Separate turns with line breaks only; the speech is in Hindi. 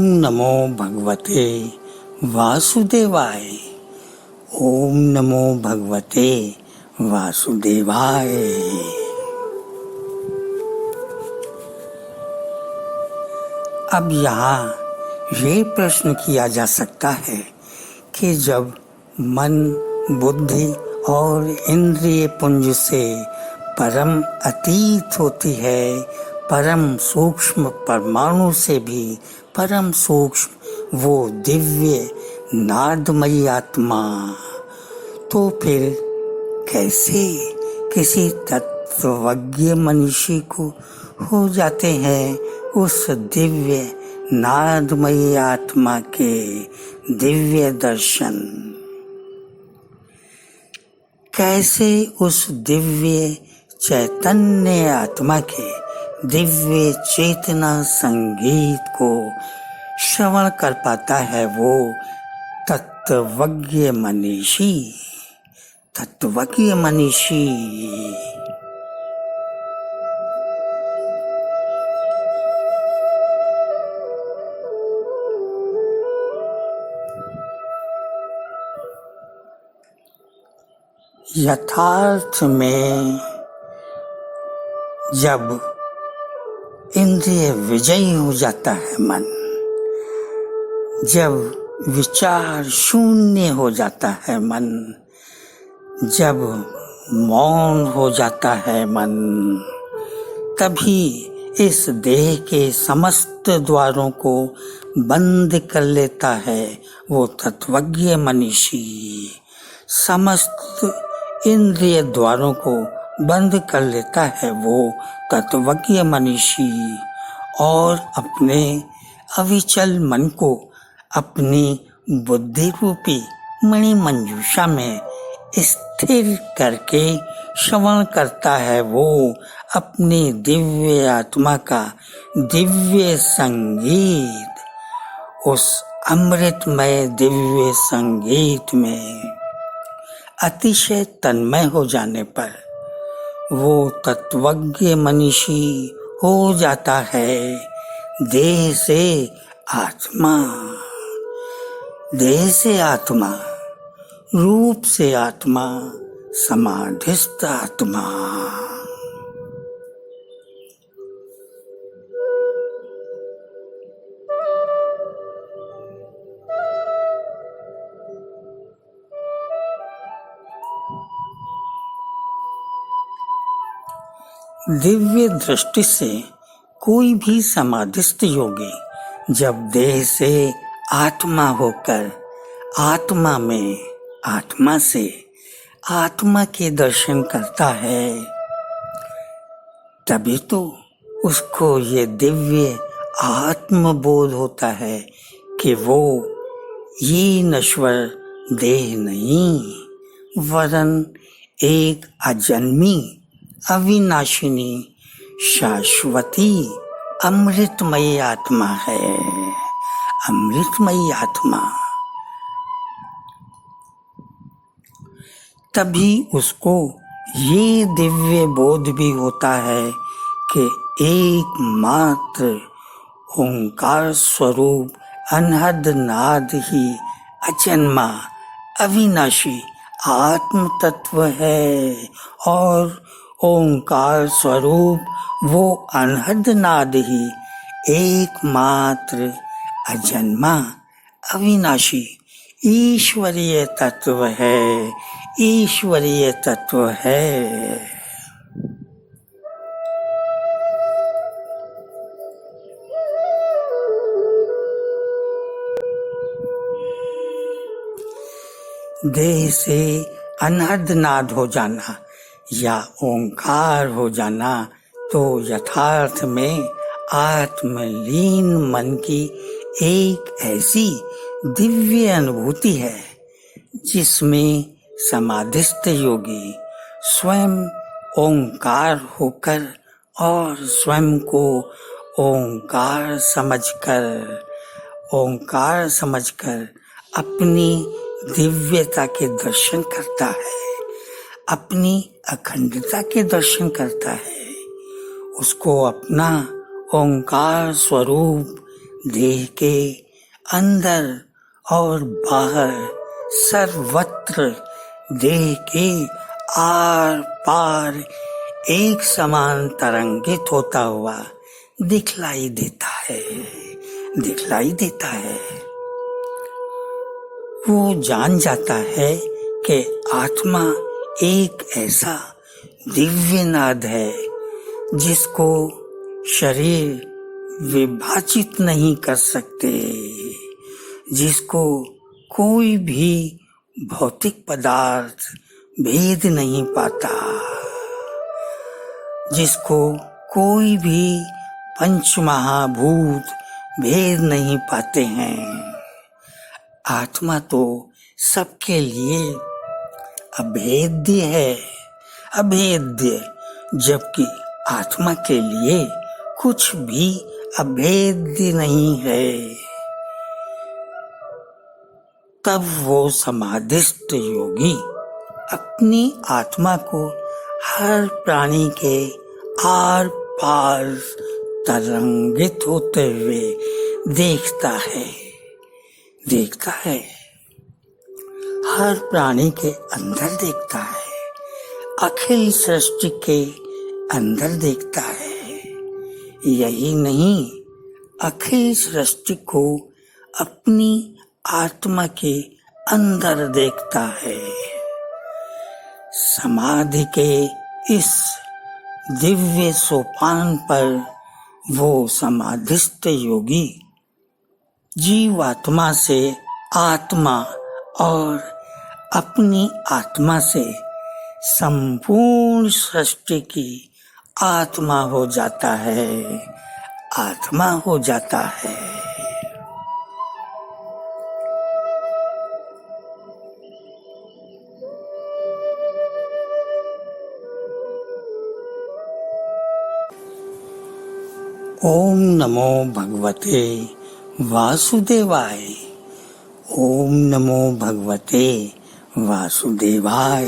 नमो भगवते वासुदेवाय। ओम नमो भगवते वासुदेवाय। अब यहाँ ये प्रश्न किया जा सकता है कि जब मन, बुद्धि और इंद्रिय पुंज से परम अतीत होती है, परम सूक्ष्म परमाणु से भी परम सूक्ष्म वो दिव्य नादमयी आत्मा, तो फिर कैसे किसी तत्वज्ञ मनीषी को हो जाते हैं उस दिव्य नादमयी आत्मा के दिव्य दर्शन? कैसे उस दिव्य चैतन्य आत्मा के दिव्य चेतना संगीत को श्रवण कर पाता है वो तत्वज्ञ मनीषी? तत्वज्ञ मनीषी यथार्थ में जब इंद्रिय विजयी हो जाता है मन, जब विचार शून्य हो जाता है मन, जब मौन हो जाता है मन, तभी इस देह के समस्त द्वारों को बंद कर लेता है वो तत्वज्ञ मनीषी। समस्त इंद्रिय द्वारों को बंद कर लेता है वो तत्वज्ञ मनीषी और अपने अविचल मन को अपनी बुद्धि रूपी मणि मंजूषा में स्थिर करके श्रवण करता है वो अपनी दिव्य आत्मा का दिव्य संगीत। उस अमृतमय दिव्य संगीत में अतिशय तन्मय हो जाने पर वो तत्वज्ञ मनीषी हो जाता है देह से आत्मा, देह से आत्मा, रूप से आत्मा, समाधिस्थ आत्मा। दिव्य दृष्टि से कोई भी समाधिस्थ योगी जब देह से आत्मा होकर आत्मा में आत्मा से आत्मा के दर्शन करता है, तभी तो उसको ये दिव्य आत्मबोध होता है कि वो ये नश्वर देह नहीं वरन एक अजन्मी अविनाशिनी शाश्वती अमृतमयी आत्मा है। अमृतमयी आत्मा। तभी उसको ये दिव्य बोध भी होता है कि एकमात्र ओंकार स्वरूप अनहद नाद ही अजन्मा अविनाशी आत्म तत्व है और ओंकार स्वरूप वो अनहद नाद ही एकमात्र अजन्मा अविनाशी ईश्वरीय तत्व है। ईश्वरीय तत्व है। देह से अनहद नाद हो जाना या ओंकार हो जाना तो यथार्थ में आत्मलीन मन की एक ऐसी दिव्य अनुभूति है जिसमें समाधिस्थ योगी स्वयं ओंकार होकर और स्वयं को ओंकार समझकर अपनी दिव्यता के दर्शन करता है, अपनी अखंडता के दर्शन करता है। उसको अपना ओंकार स्वरूप देह के अंदर और बाहर सर्वत्र देह के आर पार एक समान तरंगित होता हुआ दिखलाई देता है। वो जान जाता है कि आत्मा एक ऐसा दिव्य नाद है जिसको शरीर विभाजित नहीं कर सकते, जिसको कोई भी भौतिक पदार्थ भेद नहीं पाता, जिसको कोई भी पंच महाभूत भेद नहीं पाते हैं। आत्मा तो सबके लिए अभेद्य है, अभेद्य, जबकि आत्मा के लिए कुछ भी अभेद्य नहीं है। तब वो समाधिस्थ योगी अपनी आत्मा को हर प्राणी के आर पार तरंगित होते हुए देखता है, हर प्राणी के अंदर देखता है, अखिल सृष्टि के अंदर देखता है। यही नहीं, अखिल सृष्टि को अपनी आत्मा के अंदर देखता है। समाधि के इस दिव्य सोपान पर वो समाधिस्थ योगी जीवात्मा से आत्मा और अपनी आत्मा से संपूर्ण सृष्टि की आत्मा हो जाता है, आत्मा हो जाता है। ओम नमो भगवते वासुदेवाय। ओम नमो भगवते वासुदेवाय।